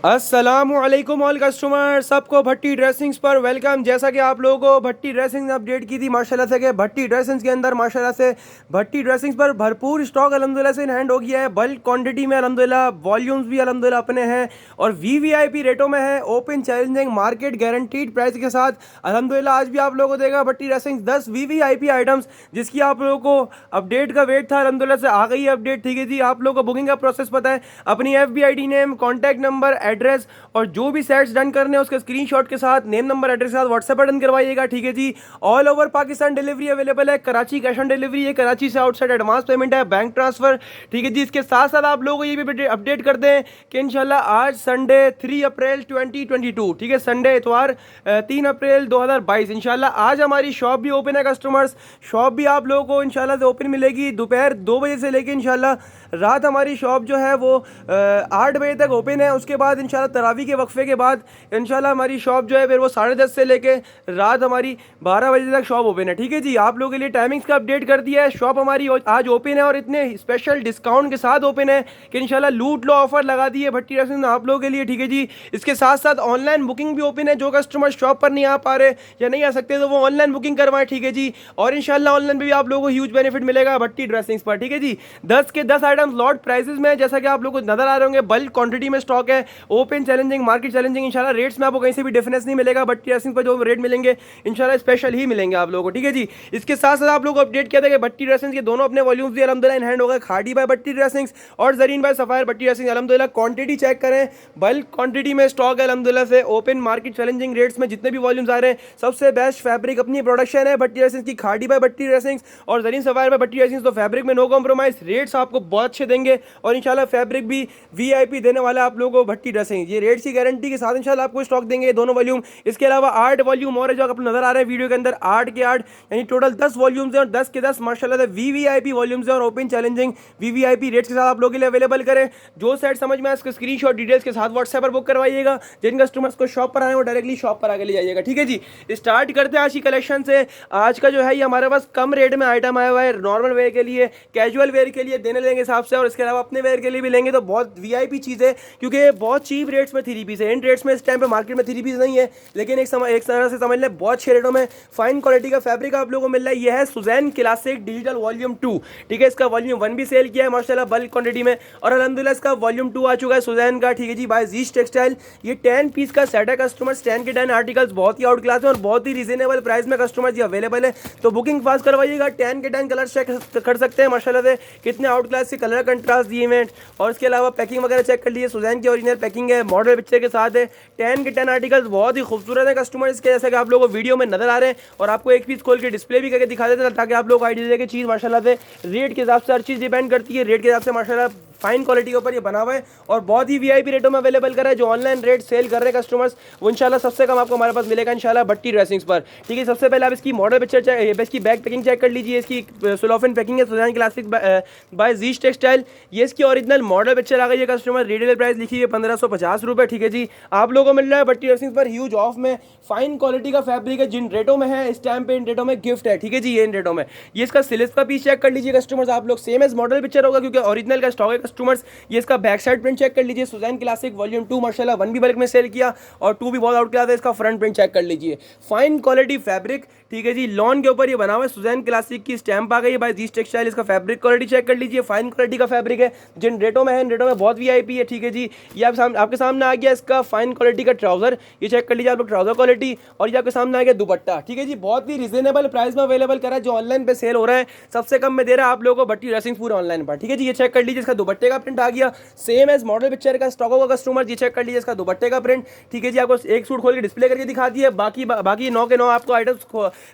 अस्सलामुअलैकुम all customer, सबको भट्टी dressings पर वेलकम। जैसा कि आप लोगों को भट्टी ड्रेसिंग्स ने अपडेट की थी माशाल्लाह से कि भट्टी ड्रेसिंग्स के अंदर माशाल्लाह से भट्टी ड्रेसिंग्स पर भरपूर स्टॉक अल्हम्दुलिल्लाह से इन हैंड हो गया है। बल्क क्वांटिटी में अल्हम्दुलिल्लाह, वॉल्यूम्स भी अल्हम्दुलिल्लाह अपने हैं और वीवीआईपी रेटों में है। Open challenging market guaranteed price के साथ अल्हम्दुलिल्लाह आज भी आप लोगों को देगा भट्टी ड्रेसिंग्स 10 वीवीआईपी आइटम्स, जिसकी आप लोगों को अपडेट का वेट था। अल्हम्दुलिल्लाह से आ गई है अपडेट, ठीक है जी। आप लोगों को बुकिंग का प्रोसेस पता है, अपनी FBID name, contact number, address और जो भी सेट्स डन करने हैं उसके स्क्रीनशॉट के साथ नेम नंबर एड्रेस के साथ व्हाट्सएप पर डन करवाइएगा, ठीक है जी। All over Pakistan delivery available है। कराची कैश ऑन डिलीवरी है, कराची से आउटसाइड एडवांस पेमेंट है, बैंक ट्रांसफर, ठीक है जी। इसके साथ साथ आप लोगों को ये भी अपडेट कर दें कि इंशाल्लाह आज संडे 3 अप्रैल 2022, ठीक है, संडे इतवार 3 अप्रैल 2022 इंशाल्लाह आज हमारी शॉप भी ओपन है कस्टमर्स। शॉप भी आप लोगों को इंशाल्लाह से ओपन मिलेगी दोपहर 2 बजे से लेकर इंशाल्लाह रात हमारी शॉप जो है वो 8 बजे तक ओपन है। उसके बाद इंशाल्लाह तरावी के वक्फे के बाद इंशाल्लाह हमारी शॉप जो है फिर वो 10:30 से लेके रात हमारी 12 बजे तक शॉप ओपन है, ठीक है जी। आप लोगों के लिए टाइमिंग्स का अपडेट कर दिया है। शॉप हमारी आज ओपन है और इतने स्पेशल डिस्काउंट के साथ ओपन है कि इंशाल्लाह लूट लो ऑफर लगा दी है भट्टी ड्रेसिंग्स ने आप लोगों के लिए, ठीक है जी। इसके साथ साथ ऑनलाइन बुकिंग भी ओपन है। जो कस्टमर शॉप पर नहीं आ पा रहे या नहीं आ सकते तो वो ऑनलाइन बुकिंग करवाएं, ठीक है जी। और इंशाल्लाह ऑनलाइन भी आप लोगों को ह्यूज बेनिफिट मिलेगा भट्टी ड्रेसिंग्स पर, ठीक है जी। 10 के 10 आइटम्स लॉट प्राइसेस में, जैसा कि आप लोगों को नजर आ रहे होंगे, बल्क क्वांटिटी में स्टॉक है। ओपन चैलेंजिंग मार्केट चैलेंजिंग, इंशाल्लाह रेट्स में आपको कहीं से भी डिफरेंस नहीं मिलेगा। भट्टी ड्रेसिंग पर जो रेट मिलेंगे इंशाल्लाह स्पेशल ही मिलेंगे आप लोगों को, ठीक है जी। इसके साथ साथ आप लोगों को अपडेट किया था कि भट्टी ड्रेसिंग्स के दोनों अपने वॉल्यूम्स भी अल्हम्दुलिल्लाह इन हैंड हो गए। खाड़ी बाय भट्टी ड्रेसिंग्स और जरीन बाय सफायर भट्टी ड्रेसिंग अल्हम्दुलिल्लाह क्वांटिटी चेक करें, बल्क क्वांटिटी में स्टॉक है अल्हम्दुलिल्लाह से। ओपन मार्केट चैलेंजिंग रेट्स में जितने भी वॉल्यूम्स आ रहे हैं, सबसे बेस्ट फैब्रिक अपनी प्रोडक्शन है भट्टी ड्रेसिंग्स की, खाड़ी बाय भट्टी ड्रेसिंग्स और Zareen Sapphire by Bhatti dressings. तो फैब्रिक में नो कॉम्प्रोमाइज, रेट्स आपको बहुत अच्छे देंगे और इंशाल्लाह फैब्रिक भी VIP देने वाला आप लोगों को भट्टी ड्रेसिंग। ये रेट्स की गारंटी के साथ इंशाल्लाह आपको स्टॉक देंगे ये दोनों वॉल्यूम। इसके अलावा 8 वॉल्यूम और है जो आपको नजर आ रहा है वीडियो के अंदर, 8 के 8 यानी टोटल 10 वॉल्यूम्स हैं और 10 के 10 माशाल्लाह से VVIP वॉल्यूम्स हैं और ओपन चैलेंजिंग VVIP रेट्स के साथ आप लोगों के लिए अवेलेबल करें। जो सेट समझ में आए इसके स्क्रीनशॉट डिटेल्स के साथ व्हाट्सएप पर बुक करवाइएगा। जिन कस्टमर्स को शॉप पर आए वो डायरेक्टली शॉप पर आके ले जाइएगा, ठीक है जी। स्टार्ट करते हैं आज की कलेक्शन से। आज का जो है ये हमारे पास कम रेट में आइटम आया हुआ है, नॉर्मल वेयर के लिए, कैजुअल वेयर के लिए देने लेंगे हिसाब से, और इसके अलावा अपने वेयर के लिए भी लेंगे तो बहुत VIP चीज़ है, क्योंकि बहुत चीप रेट्स में 3 पीस है। इन रेट्स में इस टाइम पे मार्केट में 3 पीस नहीं है, लेकिन एक तरह से समझ लें बहुत अच्छे रेटों में फाइन क्वालिटी का फैब्रिक आप लोगों को मिल रहा है। यह है सुजैन क्लासिक डिजिटल वॉल्यूम 2, ठीक है। इसका वॉल्यूम 1 भी सेल किया है माशाल्लाह बल्क क्वांटिटी में और अल्हम्दुलिल्लाह इसका वॉल्यूम 2 आ चुका है सुजैन का, ठीक है जी, बाय जीश टेक्सटाइल। ये 10 पीस का सेट है कस्टमर्स, 10 के 10 आर्टिकल्स बहुत ही आउट क्लास है और बहुत ही रीजनेबल प्राइस में कस्टमर्स ये अवेलेबल है। तो बुकिंग फास्ट करवाइएगा। 10 के 10 कलर चेक कर सकते हैं माशाल्लाह से, कितने आउट क्लास के कलर कंट्रास्ट दिए हुए हैं। और इसके अलावा पैकिंग वगैरह चेक कर लीजिए, सुजैन की ओरिजिनल पैकिंग है, मॉडल पिक्चर के साथ है। 10 के 10 आर्टिकल्स बहुत ही खूबसूरत है कस्टमर्स के, जैसा कि आप लोगों को वीडियो में नजर आ रहे हैं। और आपको एक पीस खोल के डिस्प्ले भी करके दिखा देते हैं ताकि आप लोग को आइडिया दे कि चीज़ माशाल्लाह से रेट के हिसाब से हर चीज़ डिपेंड करती है। रेट के हिसाब से माशाल्लाह फाइन क्वालिटी के ऊपर ये बना हुआ है और बहुत ही VIP रेटों में अवेलेबल कर रहा है। जो ऑनलाइन रेट सेल कर रहे हैं कस्टमर्स वो इंशाल्लाह सबसे कम आपको हमारे पास मिलेगा इंशाल्लाह भट्टी ड्रेसिंग्स पर, ठीक है। सबसे पहले आप इसकी मॉडल पिक्चर चेक, इसकी बैक पैकिंग चेक कर लीजिए। इसकी सुलोफिन पैकिंग है, सुजैन क्लासिक बाय जीश टेक्सटाइल। ये इसकी ओरिजिनल मॉडल पिक्चर आ गई है कस्टमर। रिटेल प्राइस लिखी है 1550 रुपये, ठीक है जी। आप लोगों को मिल रहा है भट्टी ड्रेसिंग्स पर ह्यूज ऑफ में फाइन क्वालिटी का फैब्रिक है। जिन रेटों में है इस टाइम पे इन रेटों में गिफ्ट है, ठीक है जी। ये इन रेटों में ये इसका सिलिस का पीस चेक कर लीजिए कस्टमर्स आप लोग, सेम एज मॉडल पिक्चर होगा क्योंकि ओरिजिनल का स्टॉक है कस्टमर्स। ये इसका बैक साइड प्रिंट चेक कर लीजिए, सुजैन क्लासिक वॉल्यूम 2 माशाल्लाह 1 भी बल्क में सेल किया और 2 भी बहुत आउट किया था। इसका फ्रंट प्रिंट चेक कर लीजिए, फाइन क्वालिटी फैब्रिक, ठीक है जी। लॉन के ऊपर ये बना हुआ है, सुजैन क्लासिक की स्टैंप आ गई है बाय जीश टेक्सटाइल। इसका फैब्रिक क्वालिटी चेक कर लीजिए, फाइन क्वालिटी का फैब्रिक है। जिन रेटों में है इन रेटों में बहुत VIP है, ठीक है जी। ये आपके सामने आ गया इसका फाइन क्वालिटी का ट्राउजर, ये चेक कर लीजिए आप लोग ट्राउजर क्वालिटी। और ये आपके सामने आ गया दुपट्टा, ठीक है जी। बहुत ही रिजनेबल प्राइस में अवेलेबल करा है। जो ऑनलाइन पे सेल हो रहा है सबसे कम में दे रहा है आप लोगों को भट्टी ड्रेसिंग्स पूरे ऑनलाइन पर, ठीक है जी। ये चेक कर लीजिए, इसका दुपट्टे का प्रिंट आ गया सेम एज मॉडल पिक्चर का स्टॉक होगा कस्टमर। ये चेक कर लीजिए इसका दुपट्टे का प्रिंट, ठीक है जी। आपको एक सूट खोल के डिस्प्ले करके दिखा दिया, बाकी 9 के 9 आपको आइटम्स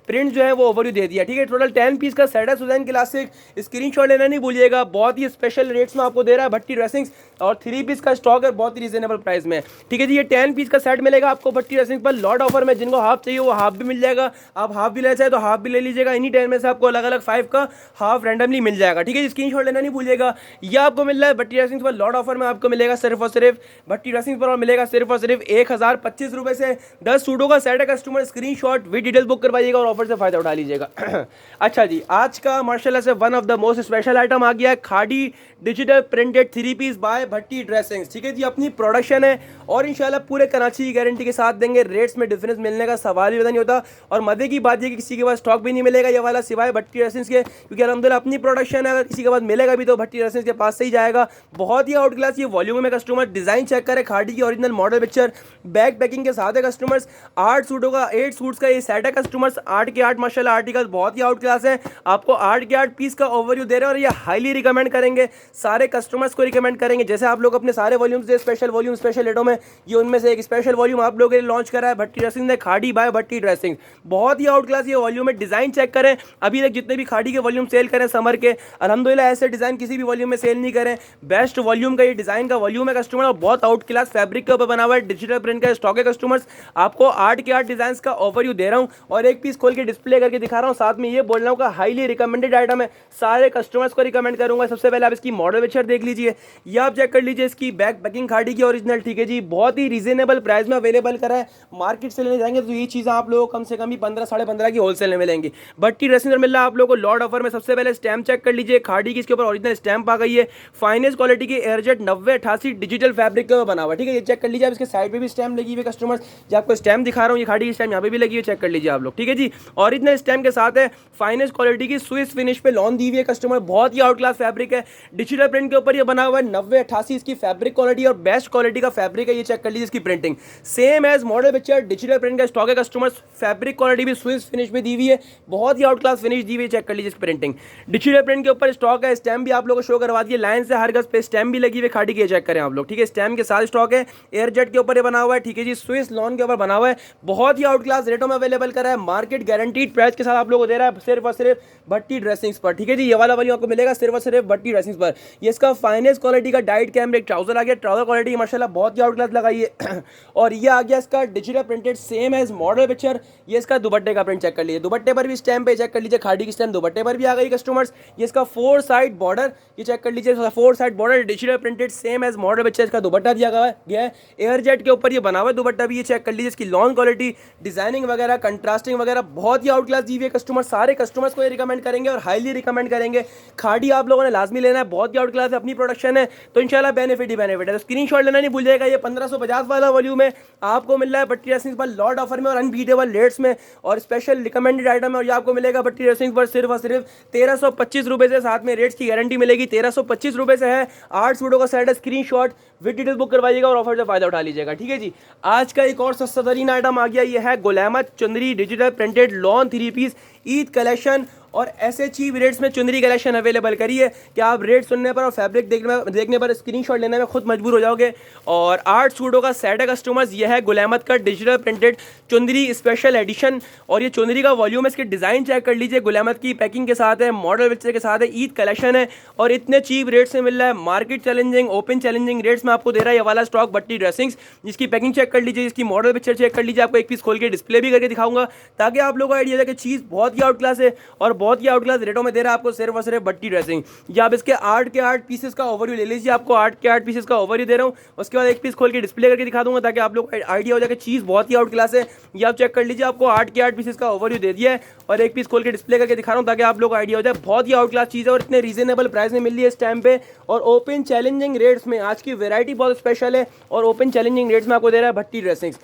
प्रिंट जो है वो ओवरव्यू दे दिया, ठीक है। टोटल 10 पीस का सेट है सुजैन क्लासिक। स्क्रीनशॉट लेना नहीं भूलिएगा, बहुत ही स्पेशल रेट्स में आपको दे रहा है भट्टी ड्रेसिंग्स और 3 पीस का स्टॉक है बहुत ही रीजनेबल प्राइस में, ठीक है जी। ये 10 पीस का सेट मिलेगा आपको भट्टी ड्रेसिंग्स पर लॉट ऑफर में। जिनको हाफ चाहिए वो हाफ भी मिल जाएगा, आप हाफ भी ले चाहे तो हाफ भी ले लीजिएगा। इन्हीं 10 में से आपको अलग अलग 5 का हाफ रैंडमली मिल जाएगा, ठीक है जी। स्क्रीनशॉट लेना नहीं भूलिएगा। यह आपको मिल रहा है भट्टी ड्रेसिंग्स पर लॉट ऑफर में, आपको मिलेगा सिर्फ और सिर्फ भट्टी ड्रेसिंग्स पर और मिलेगा सिर्फ और सिर्फ 1025 रुपए से 10 सूटों का सेट है customer. Screenshot with details book करवाइएगा और ऑफर से फायदा उठा लीजिएगा। अच्छा जी, आज का माशाल्लाह से one of the most special item आ गया है, खाड़ी digital printed 3 piece by Bhatti dressings, ठीक है जी। अपनी प्रोडक्शन है और इंशाल्लाह पूरे कराची की गारंटी के साथ देंगे। रेट्स में डिफरेंस मिलने का सवाल ही नहीं होता। और मजे की बात ये कि किसी के पास स्टॉक भी नहीं मिलेगा ये वाला सिवाय भट्टी ड्रेसिंग्स के, क्योंकि अल्हम्दुलिल्लाह अपनी प्रोडक्शन है। अगर किसी के पास मिलेगा भी तो भट्टी ड्रेसिंग्स के पास से ही जाएगा। बहुत ही आउट क्लास ये वॉल्यूम में कस्टमर, डिजाइन चेक करें, खाड़ी की original model picture, back packing के साथ है कस्टमर्स। 8 सूटों का 8 सूट्स का ये सेट है कस्टमर्स, 8 के 8 माशाल्लाह आर्टिकल बहुत ही आउट क्लास है। आपको 8 के 8 पीस का ओवरव्यू दे रहे हैं और ये हाईली रिकमेंड करेंगे, सारे कस्टमर्स को रिकमेंड करेंगे। जैसे आप लोग अपने सारे वॉल्यूम्स दे स्पेशल वॉल्यूम स्पेशल रेटों में, ये उनमें से एक स्पेशल वॉल्यूम आप लोगों के लिए लॉन्च करा है भट्टी ड्रेसिंग ने, खाड़ी बाय भट्टी ड्रेसिंग। बहुत ही आउट क्लास ये वॉल्यूम है। डिजाइन चेक करें, अभी तक जितने भी खाड़ी के वॉल्यूम सेल करें समर के, अल्हम्दुलिल्लाह ऐसे डिजाइन किसी भी वॉल्यूम में सेल नहीं करें। बेस्ट वॉल्यूम का ये डिजाइन का वॉल्यूम है कस्टमर, और बहुत आउट क्लास फैब्रिक के ऊपर बना हुआ है, डिजिटल प्रिंट का स्टॉक है कस्टमर्स। आपको 8 के 8 डिजाइन का ओवरव्यू दे रहा हूं और एक पीस खोल के डिस्प्ले करके दिखा रहा हूं। साथ में ये बोल रहा हूं कि हाईली रिकमेंडेड आइटम है, सारे कस्टमर्स को रिकमेंड करूंगा। सबसे पहले आप इसकी मॉडल पिक्चर देख लीजिए, ये आप चेक कर लीजिए, इसकी बैक पैकिंग खाड़ी की ओरिजिनल, ठीक है जी, बहुत ही रीजनेबल प्राइस में अवेलेबल करा है। मार्केट से लेने जाएंगे तो ये चीज़ आप लोगों को कम से कम ही 15 साढ़े 15 की होलसेल में मिलेंगी। भट्टी ड्रेसिंग मिल रहा है आप लोगों को लॉट ऑफर में। सबसे पहले स्टैम्प चेक कर लीजिए, खाड़ी की इसके ऊपर ओरिजिनल स्टैम्प आ गई है, फाइनेस्ट क्वालिटी की एयरजेट 9088 डिजिटल फैब्रिक के ऊपर बना हुआ, ठीक है। ये चेक कर लीजिए, आप इसके साइड पे भी स्टैम्प लगी हुई है कस्टमर्स, जो आपको स्टैम्प दिखा रहा हूँ, ये खाड़ी की स्टैम्प यहाँ पे भी लगी हुई है, चेक कर लीजिए आप लोग, ठीक है जी। ओरिजिनल स्टैम्प के साथ है, फाइनेस्ट क्वालिटी की स्विस फिनिश पे लॉन दी हुई है कस्टमर, बहुत ही आउट क्लास फैब्रिक है। डिजिटल प्रिंट के ऊपर ये बना हुआ है, 9088 इसकी फैब्रिक क्वालिटी और बेस्ट क्वालिटी का फैब्रिक है। ये चेक कर लीजिए, इसकी printing same as model picture, digital print का स्टॉक है कस्टमर्स, फैब्रिक क्वालिटी भी स्विस फिनिश में दी हुई है, बहुत ही आउट क्लास फिनिश दी हुई है। चेक कर लीजिए इसकी प्रिंटिंग, डिजिटल प्रिंट के ऊपर स्टॉक है। स्टैम्प भी आप लोगों को शो करवा दिए, लाइन से हर गज पे स्टैम्प भी लगी हुई है खाड़ी की, चेक करें आप लोग, ठीक है। स्टैम्प के साथ स्टॉक है, एयरजेट के ऊपर ये बना हुआ है, ठीक है जी, स्विस लॉन के ऊपर बना हुआ है, बहुत ही आउट क्लास रेटों में अवेलेबल करा है। मार्केट गारंटीड प्राइस के साथ आप लोगों को दे रहा है सिर्फ और सिर्फ भट्टी ड्रेसिंग्स पर, ठीक है जी। ये वाला वॉल्यूम आपको मिलेगा सिर्फ और सिर्फ भट्टी ड्रेसिंग्स पर। ये इसका फाइनेस्ट क्वालिटी का डाइट कैमरे ट्राउजर आ गया, ट्राउजर क्वालिटी माशाल्लाह बहुत ही आउट क्लास लगाई है। और ये आ गया इसका digital printed same as model picture. ये इसका दुपट्टे का प्रिंट चेक कर लीजिए, दुपट्टे पर भी स्टैम्प पे चेक कर लीजिए, खाड़ी की स्टैम्प दुपट्टे पर भी आ गई कस्टमर्स। ये इसका 4 साइड बॉर्डर, ये चेक कर लीजिए, 4 side border digital printed same as model picture, इसका दुपट्टा दिया गया है, एयरजेट के ऊपर ये बना हुआ है दुपट्टा भी, ये चेक कर लीजिए। इसकी लॉन्ग क्वालिटी, डिजाइनिंग वगैरह, कंट्रास्टिंग वगैरह बहुत ही आउट क्लास दी हुई है कस्टमर, सारे कस्टमर्स को ये रिकमेंड करेंगे और हाईली रिकमेंड करेंगे। खाड़ी आप लोगों ने लाजमी लेना है, बहुत ही आउट क्लास है, अपनी प्रोडक्शन है तो इंशाल्लाह बेनिफिट ही बेनिफिट है। तो स्क्रीनशॉट लेना नहीं भूल जाएगा। ये 1550 वाला वॉल्यूम है, आपको मिल रहा है भट्टी ड्रेसिंग्स पर लॉट ऑफर में और अनबीटेबल रेट्स में और स्पेशल रिकमेंडेड आइटम है। और ये आपको मिलेगा भट्टी ड्रेसिंग्स पर सिर्फ और सिर्फ 1325 रुपये से, साथ में रेट्स की गारंटी मिलेगी। 1325 रुपये से है, 8 सूटों का सेट है। स्क्रीनशॉट विद डिटेल बुक करवाइएगा और ऑफर से फायदा उठा लीजिएगा, ठीक है जी। आज का एक और सस्ता तरीन आइटम आ गया, ये है गुलामा चुंदरी digital printed lawn 3 piece Eid collection, और ऐसे चीप रेट्स में चुंदरी कलेक्शन अवेलेबल करी है कि आप रेट सुनने पर और फैब्रिक देखने पर स्क्रीनशॉट लेने में खुद मजबूर हो जाओगे। और 8 सूटों का सेट है कस्टमर्स, यह है गुलामत का डिजिटल प्रिंटेड चुंदरी स्पेशल एडिशन। और ये चुंदरी का वॉल्यूम है, इसके डिज़ाइन चेक कर लीजिए, गुलामत की पैकिंग के साथ है, मॉडल पिक्चर के साथ है, ईद कलेक्शन है और इतने चीप रेट से मिल रहा है। Market challenging, open challenging rates में आपको दे रहा है ये वाला स्टॉक भट्टी ड्रेसिंग्स। जिसकी पैकिंग चेक कर लीजिए, इसकी मॉडल पिक्चर चेक कर लीजिए, आपको एक पीस खोल के डिस्प्ले भी करके दिखाऊंगा ताकि आप लोगों को आइडिया है कि चीज़ बहुत ही आउट क्लास है और बहुत ही आउट क्लास रेटों में दे रहा है आपको सिर्फ और सिर्फ भट्टी ड्रेसिंग। या आप इसके 8 के 8 पीसेस का ओवरव्यू ले लीजिए, आपको 8 के 8 पीसेस का ओवरव्यू दे रहा हूँ, उसके बाद एक पीस खोल के डिस्प्ले करके दिखा दूंगा ताकि आप लोग को आइडिया हो जाए कि चीज़ बहुत ही आउट क्लास है। ये आप चेक कर लीजिए, आपको 8 के 8 पीसेस का ओवरव्यू दे दिया है और एक पीस खोल के डिस्प्ले करके दिखा रहा हूँ ताकि आप लोग को आइडिया हो जाए। बहुत ही आउट क्लास चीज़ है और इतने रीजनेबल प्राइस में मिल रही है इस टाइम पे और ओपन चैलेंजिंग रेट्स में। आज की वेरायटी बहुत स्पेशल है और ओपन चैलेंजिंग रेट्स में आपको दे रहा है भट्टी ड्रेसिंग्स।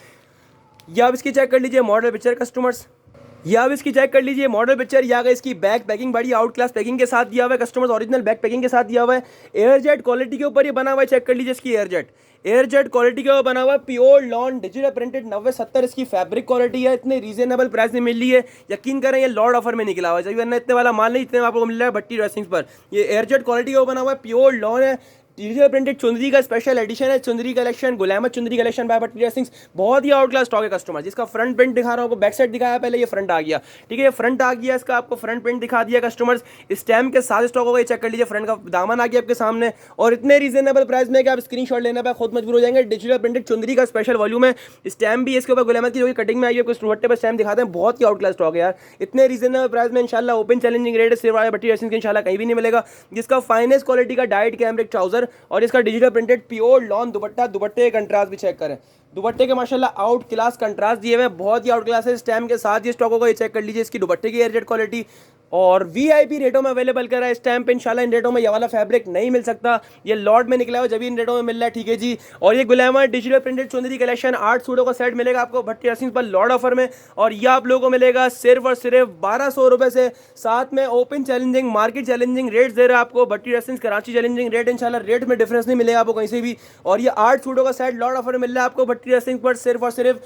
या आप इसकी चेक कर लीजिए मॉडल पिक्चर कस्टमर्स, या आप इसकी चेक कर लीजिए मॉडल पिक्चर। या इसकी बैक पैकिंग बड़ी आउट क्लास पैकिंग के साथ दिया हुआ है कस्टमर्स, ओरिजिनल बैक पैकिंग के साथ दिया हुआ है। एयरजेट क्वालिटी के ऊपर ये बना हुआ है, चेक कर लीजिए इसकी एयरजेट क्वालिटी के ऊपर बना हुआ है, प्योर लॉन डिजिटल प्रिंटेड 9070 इसकी फैब्रिक क्वालिटी है। इतने रीजनेबल प्राइस में मिल रही है, यकीन करें ये लॉर्ड ऑफर में निकला हुआ है, वरना इतने वाला माल नहीं इतने में आपको मिल रहा है भट्टी ड्रेसिंग्स पर। ये एयरजेट क्वालिटी का बना हुआ है, प्योर लॉन है, डिजिटल प्रिंटेड चुंदरी का स्पेशल एडिशन है। चुंदरी कलेक्शन, गुलामत चुंदरी कलेक्शन बाय भट्टी ड्रेसिंग्स, बहुत ही आउट क्लास स्टॉक है कस्टमर। जिसका फ्रंट प्रिंट दिखा रहा हूँ, बैक साइड दिखाया पहले, ये फ्रंट आ गया, ठीक है। ये फ्रंट आ गया, इसका आपको फ्रंट प्रिंट दिखा दिया कस्टमर्स, स्टैम्प के साथ स्टॉक होगा, ये चेक कर लीजिए। फ्रंट का दामन आ गया आपके सामने और इतने रीजनेबल प्राइस में कि आप स्क्रीनशॉट लेने पर खुद मजबूर हो जाएंगे। डिजिटल प्रिंटेड चुंदरी का स्पेशल वॉल्यूम है, स्टैम्प भी इसके ऊपर गुलामत की जो कटिंग में आई है, कुछ दुपट्टे पर स्टैम्प दिखाते हैं, बहुत ही आउट क्लास स्टॉक है यार। इतने रीजनेबल प्राइस में इंशाल्लाह ओपन चैलेंजिंग रेट सिर्फ भट्टी ड्रेसिंग्स के इंशाल्लाह कहीं भी नहीं मिलेगा। जिसका फाइनेस्ट क्वालिटी का डाइट कैमरिक ट्राउजर और इसका डिजिटल प्रिंटेड प्योर लॉन दुपट्टा, दुपट्टे के कंट्रास्ट भी चेक करें, दुपट्टे के माशाल्लाह आउट क्लास कंट्रास्ट दिए हुए, बहुत ही आउट क्लास है। स्टैम्प के साथ ये स्टॉक होगा, ये चेक कर लीजिए। इसकी दुपट्टे की एयरजेट क्वालिटी और वीआईपी रेटों में अवेलेबल कर रहा है इस टाइम पे। इंशाल्लाह इन रेटों में ये वाला फैब्रिक नहीं मिल सकता, ये लॉट में निकला हुआ जब इन रेटों में मिल रहा है, ठीक है जी। और ये गुलैमर डिजिटल प्रिंटेड चुंदरी कलेक्शन 8 सूटों का सेट मिलेगा आपको भट्टी ड्रेसिंग्स पर लॉट ऑफर में, और ये आप लोगों को मिलेगा सिर्फ और सिर्फ 1200 रुपये से। साथ में open challenging market challenging rates दे रहा है आपको Bhatti dressings Karachi challenging rate. इंशाल्लाह रेट में डिफरेंस नहीं मिलेगा आपको कहीं से भी। और ये 8 सूटों का सेट लॉट ऑफर में मिल रहा है आपको भट्टी ड्रेसिंग्स पर, सिर्फ और सिर्फ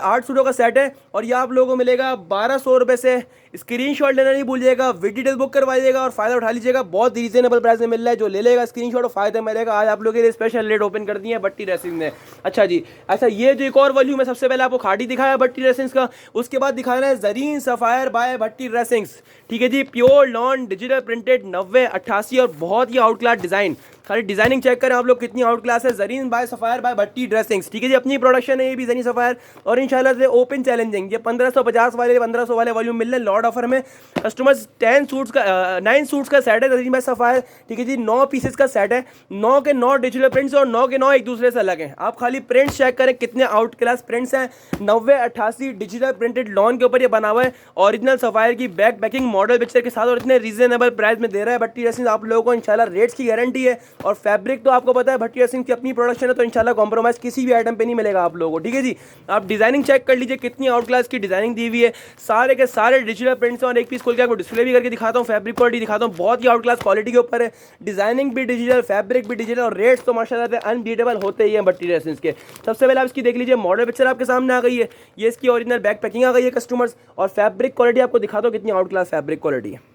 8 सूटों का सेट है, और ये आप लोगों को मिलेगा 1200 रुपये से। स्क्रीनशॉट लेना नहीं भूलिएगा, विद डिटेल बुक करवाइएगा और फायदा उठा लीजिएगा। बहुत रीजनेबल प्राइस में मिल रहा है, जो ले लेगा स्क्रीनशॉट और फायदा मिलेगा। आज आप लोगों के लिए स्पेशल रेट ओपन कर दिए हैं भट्टी ड्रेसिंग ने। अच्छा जी, अच्छा ये जो एक और वॉल्यूम है, सबसे पहले आपको खाड़ी दिखाया भट्टी ड्रेसिंग्स का, उसके बाद दिखाना है Zareen Sapphire by Bhatti dressings, ठीक है जी। प्योर लॉन डिजिटल प्रिंटेड 90 88 और बहुत ही आउट क्लास डिजाइन, खाली डिजाइनिंग चेक करें आप लोग कितनी आउट क्लास है। Zareen bye sapphire by Bhatti dressings, ठीक है जी, अपनी प्रोडक्शन है ये भी जरीन सफायर। और इंशाल्लाह से ओपन चैलेंजिंग ये 1550 वाले 1500 वाले वॉल्यूम मिल रहे हैं लॉट ऑफर में। कस्टमर्स 9 सूट्स का सेट है जरीन बाय सफायर, ठीक है जी। 9 पीसेस का सेट है, 9 के 9 डिजिटल प्रिंट्स और 9 के 9 एक दूसरे से अलग हैं। आप खाली प्रिंट्स चेक करें कितने आउट क्लास प्रिंट्स हैं। 90 88 डिजिटल प्रिंटेड लॉन के ऊपर ये बना हुआ है, ओरिजिनल सफायर की बैक पैकिंग मॉडल पिक्चर के साथ, और इतने रीजनेबल प्राइस में दे रहा है भट्टी ड्रेसिंग्स आप लोगों को। इंशाल्लाह रेट्स की गारंटी है, और फैब्रिक तो आपको पता है भट्टी ड्रेसिंग्स की अपनी प्रोडक्शन है, तो इंशाल्लाह कॉम्प्रोमाइज किसी भी आइटम पे नहीं मिलेगा आप लोगों को, ठीक है जी। आप डिजाइनिंग चेक कर लीजिए कितनी आउट क्लास की डिजाइनिंग दी हुई है, सारे के सारे डिजिटल प्रिंट्स। और एक पीस खोल के आपको डिस्प्ले भी करके दिखाता हूँ, फैब्रिक क्वालिटी दिखाता हूँ, बहुत ही आउट क्लास क्वालिटी के ऊपर है। डिजाइनिंग भी डिजिटल, फैब्रिक भी डिजिटल, और रेट्स तो माशाल्लाह से अनबीटेबल होते ही हैं भट्टी ड्रेसिंग्स के। सबसे पहले आप इसकी देख लीजिए, मॉडल पिक्चर आपके सामने आ गई है, ये इसकी ओरिजिनल बैक पैकिंग आ गई है कस्टमर्स। और फैब्रिक क्वालिटी आपको दिखाता हूँ कितनी आउट क्लास फैब्रिक क्वालिटी है।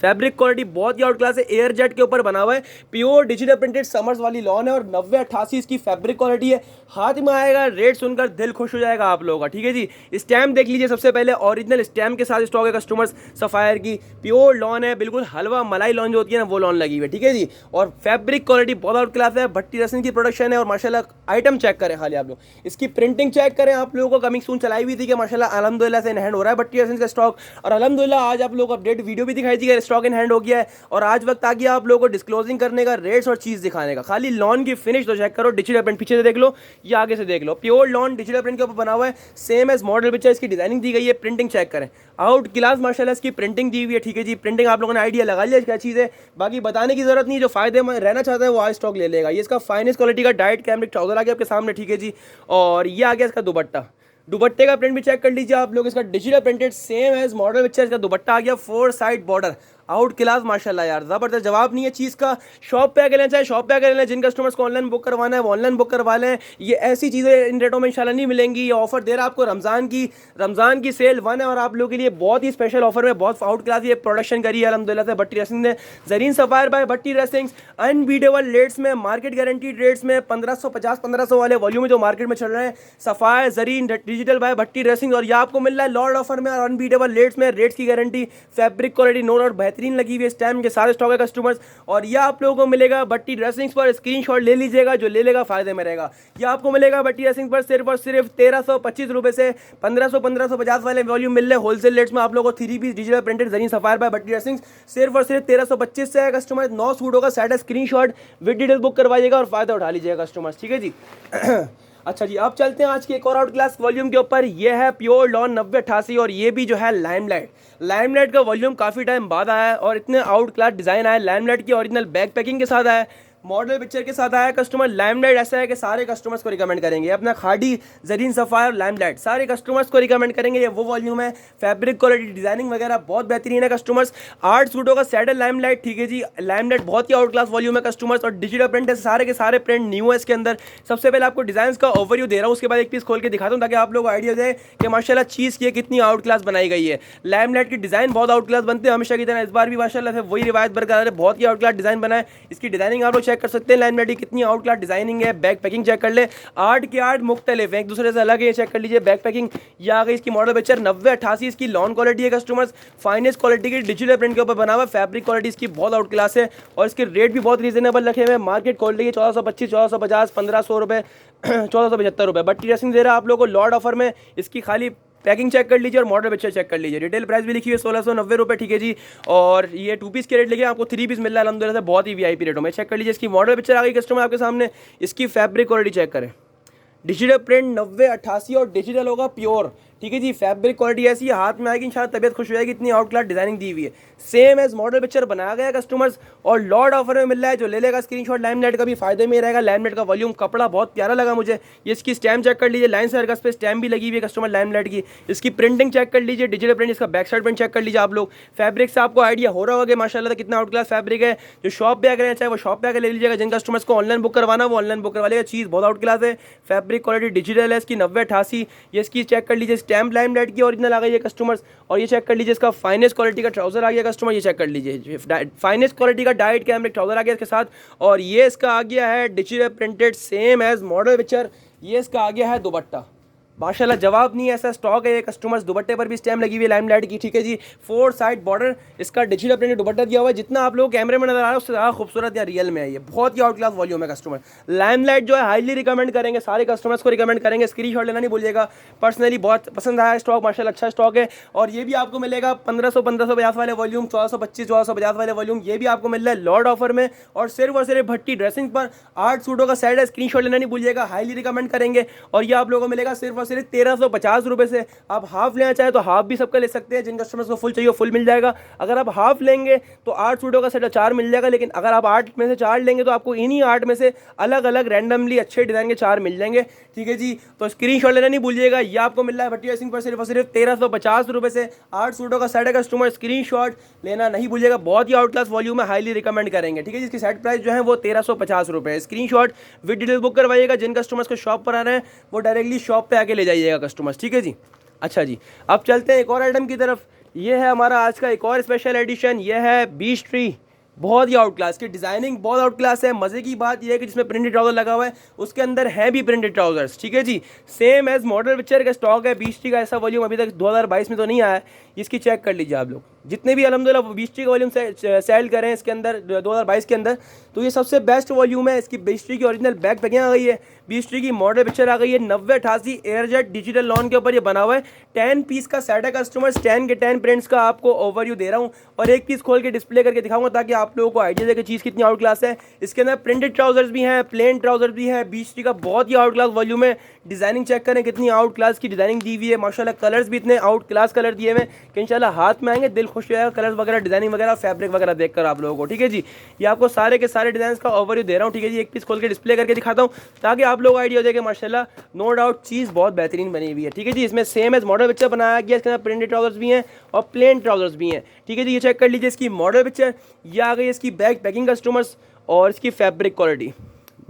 फैब्रिक क्वालिटी बहुत ही आउट क्लास है, एयर जेट के ऊपर बना हुआ है, प्योर डिजिटल प्रिंटेड समर्स वाली लॉन है, और 90 88 इसकी फैब्रिक क्वालिटी है। हाथ में आएगा रेट सुनकर दिल खुश हो जाएगा आप लोगों का, ठीक है जी। स्टैम्प देख लीजिए, सबसे पहले ओरिजिनल स्टैम्प के साथ स्टॉक है कस्टमर्स सफायर की। प्योर लॉन है, बिल्कुल हलवा मलाई लॉन जो होती है ना वो लॉन लगी हुई है, ठीक है जी। और फैब्रिक क्वालिटी बहुत आउट क्लास है, भट्टी ड्रेसिंग की प्रोडक्शन है। और माशाल्लाह आइटम चेक करें खाली आप लोग, इसकी प्रिंटिंग चेक करें आप लोगों को। कमिंग सून चलाई हुई थी कि माशाल्लाह अल्हम्दुलिल्लाह से इन हैंड हो रहा है भट्टी ड्रेसिंग का स्टॉक, और अल्हम्दुलिल्लाह आज आप लोग को अपडेट वीडियो भी दिखाई थी, स्टॉक इन हैंड हो गया है। और आज वक्त आ गया आप लोगों को डिस्क्लोजिंग करने का, रेट्स और चीज दिखाने का। खाली लॉन की फिनिश तो चेक करो, डिजिटल प्रिंट पीछे से देख लो या आगे से देख लो, प्योर लॉन डिजिटल प्रिंट के ऊपर बना हुआ है, सेम एज मॉडल पिक्चर इसकी डिजाइनिंग दी गई है। प्रिंटिंग चेक करें, आउट क्लास माशाल्लाह इसकी प्रिंटिंग दी हुई है, ठीक है जी। प्रिंटिंग आप लोगों ने आइडिया लगा लिया क्या चीज़ है, बाकी बताने की जरूरत नहीं। जो फायदे में रहना चाहता है वो आज स्टॉक ले लेगा। ये इसका फाइनेस्ट क्वालिटी का डाइट कैमरिक ट्राउजर आ गया आपके सामने, ठीक है जी। और ये आ गया इसका दुपट्टा, दुपट्टे का प्रिंट भी चेक कर लीजिए आप लोग, इसका digital printed same as model picture. इसका दुपट्टा आ गया 4 साइड बॉर्डर, आउट क्लास माशाल्लाह यार, जबरदस्त। जवाब नहीं है चीज़ का, शॉप पे आकर लेना चाहे शॉप पे आकर लेना, जिन कस्टमर्स को ऑनलाइन बुक करवाना है वो ऑनलाइन बुक करवा लें। ये ऐसी चीज़ें इन रेटों में इंशाल्लाह नहीं मिलेंगी। ये ऑफर दे रहा है आपको रमज़ान की सेल 1 है, और आप लोगों के लिए बहुत ही स्पेशल ऑफर में बहुत आउट क्लास ये प्रोडक्शन करी है अल्हम्दुलिल्लाह से भट्टी ड्रेसिंग ने। Zareen Sapphire by Bhatti dressings, unbeatable rates में, मार्केट गारंटीड रेट्स में, 1550-1500 वाले वॉल्यूम में जो मार्केट में चल रहे हैं, सफायर जरीन डिजिटल बाय भट्टी ड्रेसिंग। और ये आपको मिल रहा है लॉर्ड ऑफर में और अनबीटेबल रेट्स में, रेट्स की guarantee, fabric quality no doubt बेहतरीन लगी हुई है, स्टैम्प के सारे स्टॉक है कस्टमर्स। और ये आप लोगों को मिलेगा भट्टी ड्रेसिंग्स पर, स्क्रीनशॉट ले लीजिएगा, जो ले लेगा फायदे में रहेगा। ये आपको मिलेगा भट्टी ड्रेसिंग्स पर सिर्फ और सिर्फ 1325 रुपये से। 1550 वाले वॉल्यूम मिल रहे हैं होलसेल रेट्स में आप लोगों को। 3 पीस डिजिटल प्रिंटेड जरीन सफायर बाय भट्टी ड्रेसिंग्स सिर्फ और सिर्फ 1325 से है कस्टमर। 9 सूटों का सेट है, स्क्रीनशॉट विद डिटेल बुक करवाइएगा और फायदा उठा लीजिएगा कस्टमर्स, ठीक है जी। अच्छा जी, अब चलते हैं आज के एक और आउट क्लास वॉल्यूम के ऊपर। ये है प्योर लॉन 90 88, और ये भी जो है लाइमलाइट का वॉल्यूम काफ़ी टाइम बाद आया है, और इतने आउट क्लास डिज़ाइन आया, लाइमलाइट की ओरिजिनल बैक पैकिंग के साथ आया, मॉडल पिक्चर के साथ आया कस्टमर। लाइमलाइट ऐसा है कि सारे कस्टमर्स को रिकमेंड करेंगे, अपना खाड़ी जरीन सफायर लाइमलाइट सारे कस्टमर्स को रिकमेंड करेंगे। ये वो वॉल्यूम है, फैब्रिक क्वालिटी डिजाइनिंग वगैरह बहुत बेहतरीन है कस्टमर्स। 8 सूटों का सेट है लाइमलाइट, ठीक है जी। लाइमलाइट बहुत ही आउट क्लास वॉल्यूम है कस्टमर्स, और डिजिटल प्रिंट है, सारे के सारे प्रिंट न्यू है इसके अंदर। सबसे पहले आपको डिजाइन का ओवरव्यू दे रहा हूँ, उसके बाद एक पीस खोल के दिखाता हूँ ताकि आप लोग को आइडिया जाए कि माशाल्लाह चीज़ की कितनी आउट क्लास बनाई गई है। लाइमलाइट की डिजाइन बहुत आउट क्लास बनते हैं हमेशा की तरह, इस बार भी माशाल्लाह से वही रिवायत बरकरार है, बहुत ही आउट क्लास डिजाइन बना है। इसकी डिजाइनिंग आप लोग चेक कर सकते हैं, लाइमलाइट कितनी आउट क्लास डिजाइनिंग है। बैक पैकिंग चेक कर ले, 8 के 8 मुख्तलिफ है, एक दूसरे से अलग है, चेक कर लीजिए बैक पैकिंग। ये आ गई इसकी मॉडल पिक्चर 90 88 इसकी लॉन क्वालिटी है कस्टमर्स, फाइनेस्ट क्वालिटी की डिजिटल प्रिंट के ऊपर बना हुआ। फैब्रिक क्वालिटी इसकी बहुत आउट क्लास है, और इसके रेट भी बहुत रीजनेबल रखे हुए हैं। मार्केट क्वालिटी की 1425 1450 1500 रुपये 1475 रुपये। भट्टी ड्रेसिंग दे रहा है आप लोगों को लॉर्ड ऑफर में। इसकी खाली पैकिंग चेक कर लीजिए और मॉडल पिक्चर चेक कर लीजिए। रिटेल प्राइस भी लिखी हुई है 1690 रुपये, ठीक है जी। और ये 2 पीस के रेट लेके आपको 3 पीस मिल रहा है अल्हम्दुलिल्लाह से, बहुत ही वीआईपी रेटों में। चेक कर लीजिए, इसकी मॉडल पिक्चर आ गई कस्टमर आपके सामने। इसकी फैब्रिक क्वालिटी चेक करें, डिजिटल प्रिंट 90 88 और डिजिटल होगा प्योर, ठीक है जी। फैब्रिक क्वालिटी ऐसी है, हाथ में आएगी इंशाल्लाह तबियत खुश हो जाएगी, इतनी आउट क्लास डिजाइनिंग दी हुई है। सेम एज मॉडल पिक्चर बनाया गया कस्टमर्स और लॉर्ड ऑफर में मिल रहा है। जो ले लेगा स्क्रीनशॉट लाइमलाइट का भी फायदे में रहेगा। लाइमलाइट का वॉल्यूम कपड़ा बहुत प्यारा लगा मुझे। ये इसकी स्टैम्प चेक कर लीजिए, लाइन सर्कस पे स्टैम्प भी लगी हुई है कस्टमर लाइमलाइट की। इसकी प्रिंटिंग चेक कर लीजिए, डिजिटल प्रिंट, इसका बैक साइड प्रिंट चेक कर लीजिए आप लोग। फैब्रिक से आपको आइडिया हो रहा होगा माशाल्लाह कितना आउट क्लास फैब्रिक है। जो शॉप पे आकर चाहे वो शॉप पे आकर ले लीजिएगा। जिन कस्टमर्स को ऑनलाइन बुक करवाना वो ऑनलाइन बुक करवा लेगा। चीज़ बहुत आउट क्लास है। फैब्रिक क्वालिटी डिजिटल है इसकी 9088। ये इसकी चेक कर लीजिए, स्टैम्प लाइमलाइट की ओरिजिनल आ गई है कस्टमर्स। और ये चेक कर लीजिए इसका फाइनेस्ट क्वालिटी का ट्राउजर आ गया कस्टमर। ये चेक कर लीजिए फाइनेस्ट क्वालिटी का डाइट कैमरिक ट्राउजर आ गया इसके साथ। और ये इसका आ गया है digital printed same as model picture. ये इसका आ गया है दुपट्टा। माशाल्लाह जवाब नहीं है, ऐसा स्टॉक है ये कस्टमर्स। दुपट्टे पर भी स्टैम्प लगी हुई है लाइमलाइट की, ठीक है जी। 4 साइड बॉर्डर इसका डिजिटल प्रिंटेड दुपट्टा दिया हुआ है। जितना आप लोग कैमरे में नजर आ रहा है उससे ज़्यादा खूबसूरत या रियल में है। ये बहुत ही आउट क्लास वॉल्यूम है कस्टमर। लाइमलाइट जो है हाईली रिकमेंड करेंगे, सारे कस्टमर्स को रिकमेंड करेंगे। स्क्रीनशॉट लेना नहीं भूलिएगा। पर्सनली बहुत पसंद आया स्टॉक, माशाल्लाह अच्छा स्टॉक है। और ये भी आपको मिलेगा 1550 वाले वॉल्यूम, 1425 वाले वॉल्यूम, ये भी आपको मिल रहा है लॉर्ड ऑफर में। और सिर्फ भट्टी ड्रेसिंग पर 8 सूटों का सेट है। स्क्रीनशॉट लेना नहीं भूलिएगा, हाईली रिकमेंड करेंगे। और ये आप लोगों को मिलेगा सिर्फ 1350 रुपए से। आप हाफ लेना चाहे तो हाफ भी सबका ले सकते हैं। जिन कस्टमर्स को फुल चाहिए फुल मिल जाएगा। अगर आप हाफ लेंगे तो 8 सूटों का सेट 4 मिल जाएगा। लेकिन अगर आप 8 में से 4 लेंगे तो आपको इन्हीं 8 में से अलग अलग रैंडमली अच्छे डिजाइन के 4 मिल जाएंगे, ठीक है जी। तो स्क्रीनशॉट लेना नहीं भूलिएगा। ये आपको मिल रहा है भट्टी ड्रेसिंग पर सिर्फ 1350 रुपए से 8 सूटों का सेट है कस्टमर। स्क्रीनशॉट लेना नहीं भूलिएगा। बहुत ही आउट क्लास वॉल्यूम है, हाईली रिकमेंड करेंगे, ठीक है। जिसकी सेट प्राइस जो है वो 1350 रुपए है। स्क्रीनशॉट विद डिटेल बुक करवाइएगा। जिन कस्टमर्स को शॉप पर आ रहे हैं वो डायरेक्टली शॉप पे आके ले जाइएगा कस्टमर्स, ठीक है जी। अच्छा जी, अब चलते हैं एक और आइटम की तरफ। ये है हमारा आज का एक और स्पेशल एडिशन। ये है बीच ट्री। बहुत ही आउट क्लास की डिजाइनिंग, बहुत आउट क्लास है। मजे की बात यह है कि जिसमें प्रिंटेड ट्राउजर लगा हुआ है उसके अंदर है भी प्रिंटेड ट्राउजर्स, ठीक है जी। सेम एज मॉडल पिक्चर का स्टॉक है। बीच ट्री का ऐसा वॉल्यूम अभी तक 2022 में तो नहीं आया है। इसकी चेक कर लीजिए आप लोग। जितने भी अल्हम्दुलिल्लाह बीच ट्री का वॉल्यूम सेल करें इसके अंदर 2022 के अंदर, तो ये सबसे बेस्ट वॉल्यूम है। इसकी बीच ट्री की ओरिजिनल बैक पैकिंग आ गई है। बीच ट्री की मॉडल पिक्चर आ गई है। 9088 एयरजेट डिजिटल लॉन के ऊपर ये बना हुआ है। 10 पीस का सेट है कस्टमर्स। 10 के 10 प्रिंट्स का आपको ओवरव्यू दे रहा हूँ और एक पीस खोल के डिस्प्ले करके दिखाऊंगा ताकि आप लोगों को आइडिया दे कि चीज़ कितनी आउट क्लास है। इसके अंदर प्रिंटेड ट्राउजर्स भी हैं, प्लेन ट्राउजर भी है। बीच ट्री का बहुत ही आउट क्लास वॉल्यूम है। डिजाइनिंग चेक करें कितनी आउट क्लास की डिजाइनिंग दी हुई है। माशाल्लाह कलर्स भी इतने आउट क्लास कलर दिए हुए कि इंशाल्लाह हाथ में आएंगे दिल खुश हो जाएगा। कलर्स वगैरह, डिजाइनिंग वगैरह, फैब्रिक वगैरह देखकर आप लोगों को, ठीक है जी। ये आपको सारे के सारे डिजाइन का ओवरव्यू दे रहा हूँ, ठीक है जी। एक पीस खोल के डिस्प्ले करके दिखाता हूँ ताकि आप लोग आइडिया हो जाए कि माशाल्लाह नो डाउट चीज़ बहुत बेहतरीन बनी हुई है, ठीक है जी। इसमें सेम एज मॉडल पिक्चर बनाया गया। इसके अंदर प्रिंटेड ट्राउजर्स भी हैं और प्लेन ट्राउजर्स भी हैं, ठीक है जी। ये चेक कर लीजिए इसकी मॉडल पिक्चर। ये आ गई इसकी बैक पैकिंग कस्टमर्स और इसकी fabric quality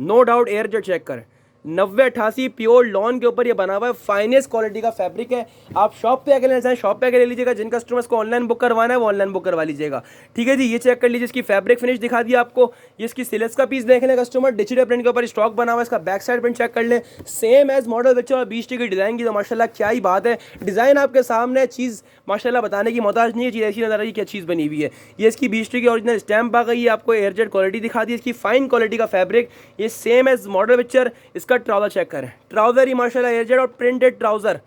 no doubt air jet check करें। 9088 प्योर लॉन के ऊपर ये बना हुआ है। फाइनेस्ट क्वालिटी का फैब्रिक है। आप शॉप पे आके लेना चाहें शॉप पे आके ले लीजिएगा। जिन कस्टमर्स को ऑनलाइन बुक करवाना है वो ऑनलाइन बुक करवा लीजिएगा, ठीक है जी। ये चेक कर लीजिए इसकी फैब्रिक फिनिश दिखा दिया आपको। ये इसकी सिलेक्स का पीस देख लें कस्टमर। डिजिटल प्रिंट के ऊपर स्टॉक बना हुआ है। इसका बैक साइड प्रिंट चेक कर लें। सेम एज मॉडल पिक्चर और बीच की डिजाइन की तो माशाल्लाह क्या ही बात है। डिजाइन आपके सामने, चीज़ माशाल्लाह बताने की मोहताज नहीं है। चीज़ ऐसी नजर आ रही है क्या चीज़ बनी हुई है। ये इसकी बीच की ओरिजिनल स्टैम्प आ गई है। आपको एयरजेट क्वालिटी दिखा दी। इसकी फाइन क्वालिटी का फैब्रिक। ये सेम एज मॉडल पिक्चर। इसका ट्राउजर चेक करें। ट्राउजर ही माशाल्लाह एयरजेट और प्रिंटेड ट्राउजर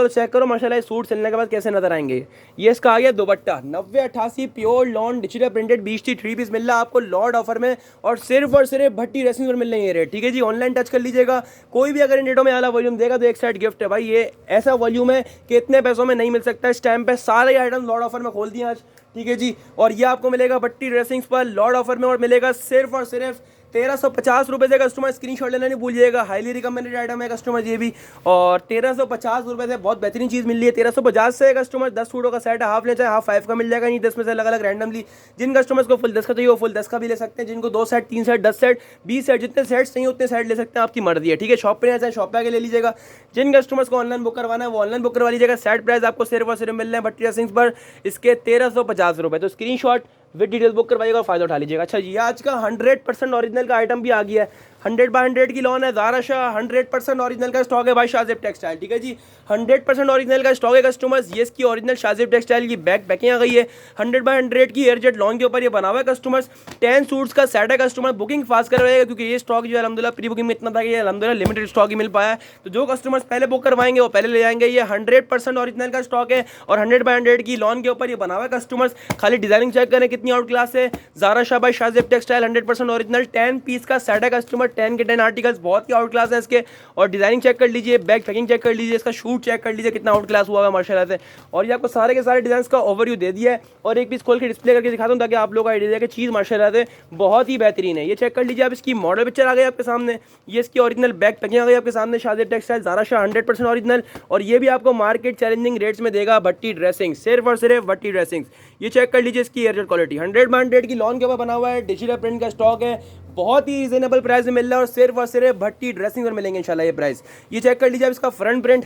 चेक करो माशाल्लाह। सूट सिलने के बाद कैसे नजर आएंगे। ये इसका आ गया dupatta. 9088 pure lawn digital printed बीच टी 3 पीस मिल रहा है आपको लॉर्ड ऑफर में और सिर्फ भट्टी ड्रेसिंग पर मिल रही है रेट, ठीक है जी। ऑनलाइन टच कर लीजिएगा। कोई भी अगर इन रेटों में आला वॉल्यूम देगा तो एक साइड गिफ्ट है भाई। ये ऐसा वॉल्यूम है कि इतने पैसों में नहीं मिल सकता। इस टाइम पे सारे आइटम लॉर्ड ऑफर में खोल दिए आज, ठीक है जी। और ये आपको मिलेगा भट्टी ड्रेसिंग्स पर लॉर्ड ऑफर में और मिलेगा सिर्फ और सिर्फ 1350 रुपये से कस्टमर। स्क्रीनशॉट लेना नहीं भूलिएगा। हाईली रिकमेंडेड आइटम है कस्टमर ये भी। और 1350 रुपये से बहुत बेहतरीन चीज़ मिल रही है। 1350 से कस्टमर 10 सूटों का सेट है। हाफ ले चाहे हाफ 5 का मिल जाएगा। नहीं 10 में से अलग अलग रैंडमली। जिन कस्टमर्स को फुल 10 का चाहिए वो फुल 10 का भी ले सकते हैं। जिनको 2 सेट, 3 सेट, 10 सेट, 20 सेट, जितने सेट्स चाहिए उतने सेट ले सकते हैं। आपकी मर्जी है, ठीक है। शॉप पर चाहे शॉप पर आके ले लीजिएगा। जिन कस्टमर्स को ऑनलाइन बुक करवाना है वो ऑनलाइन बुक करवा लीजिएगा। सेट प्राइस आपको सिर्फ और सिर्फ मिल रहे हैं भट्टी ड्रेसिंग्स पर इसके 1350 रुपये। तो स्क्रीनशॉट विद डिटेल्स बुक करवाइएगा और फायदा उठा लीजिएगा। अच्छा जी, आज का 100% ओरिजिनल का आइटम भी आ गया है। 100/100 की लॉन है। ज़ारा शाह 100% ओरिजिनल का स्टॉक है भाई। शाज़ेब टेक्सटाइल, ठीक है जी। 100% ओरिजिनल का स्टॉक है कस्टमर्स। ये इसकी ओरिजिनल शाज़ेब टेक्सटाइल की बैक पैकिंग आ गई है। 100/100 की एयरजेट लॉन के ऊपर ये बना हुआ है कस्टमर्स। 10 सूट्स का सेट है कस्टमर। बुकिंग फास्ट करवाइएगा क्योंकि ये स्टॉक जो है अल्हम्दुलिल्लाह प्री बुकिंग में इतना था कि अल्हम्दुलिल्लाह लिमिटेड स्टॉक ही मिल पाया है। तो जो कस्टमर्स पहले बुक करवाएंगे वो पहले ले जाएंगे। ये 100% ओरिजिनल का स्टॉक है और 100/100 की लॉन के ऊपर ये बना हुआ है कस्टमर्स। खाली डिजाइनिंग चेक करें कितनी आउट क्लास है। Zara Shah by Shahzeb textile 100% original 10 piece का सेट है कस्टमर। 10 के 10 आर्टिकल्स बहुत ही आउट क्लास है इसके। और डिजाइनिंग चेक कर लीजिए, बैक पैकिंग चेक कर लीजिए, इसका शूट चेक कर लीजिए कितना आउट क्लास हुआ है माशाल्लाह से। और ये आपको सारे के सारे डिजाइन का ओवरव्यू दे दिया है और एक पीस खोल के डिस्प्ले करके दिखाता हूँ ताकि आप लोगों को आइडिया कि चीज़ माशाल्लाह से बहुत ही बेहतरीन है। ये चेक कर लीजिए आप, इसकी मॉडल पिक्चर आ गई आपके सामने, ये इसकी ओरिजिनल बैक पैकिंग आ गई आपके सामने, शादिब टेक्सटाइल ज़ारा शाह 100% ओरिजिनल। और ये भी आपको मार्केट चैलेंजिंग रेट्स में देगा भट्टी ड्रेसिंग, सिर्फ और सिर्फ भट्टी ड्रेसिंग। ये चेक कर लीजिए इसकी एयरजेट क्वालिटी 100/100 की लॉन के ऊपर बना हुआ है, डिजिटल प्रिंट का स्टॉक है, बहुत ही रीजनेबल प्राइस में मिल रहा है और सिर्फ भट्टी ड्रेसिंग पर मिलेंगे इंशाल्लाह ये प्राइस। ये चेक कर लीजिए आप, इसका फ्रंट प्रिंट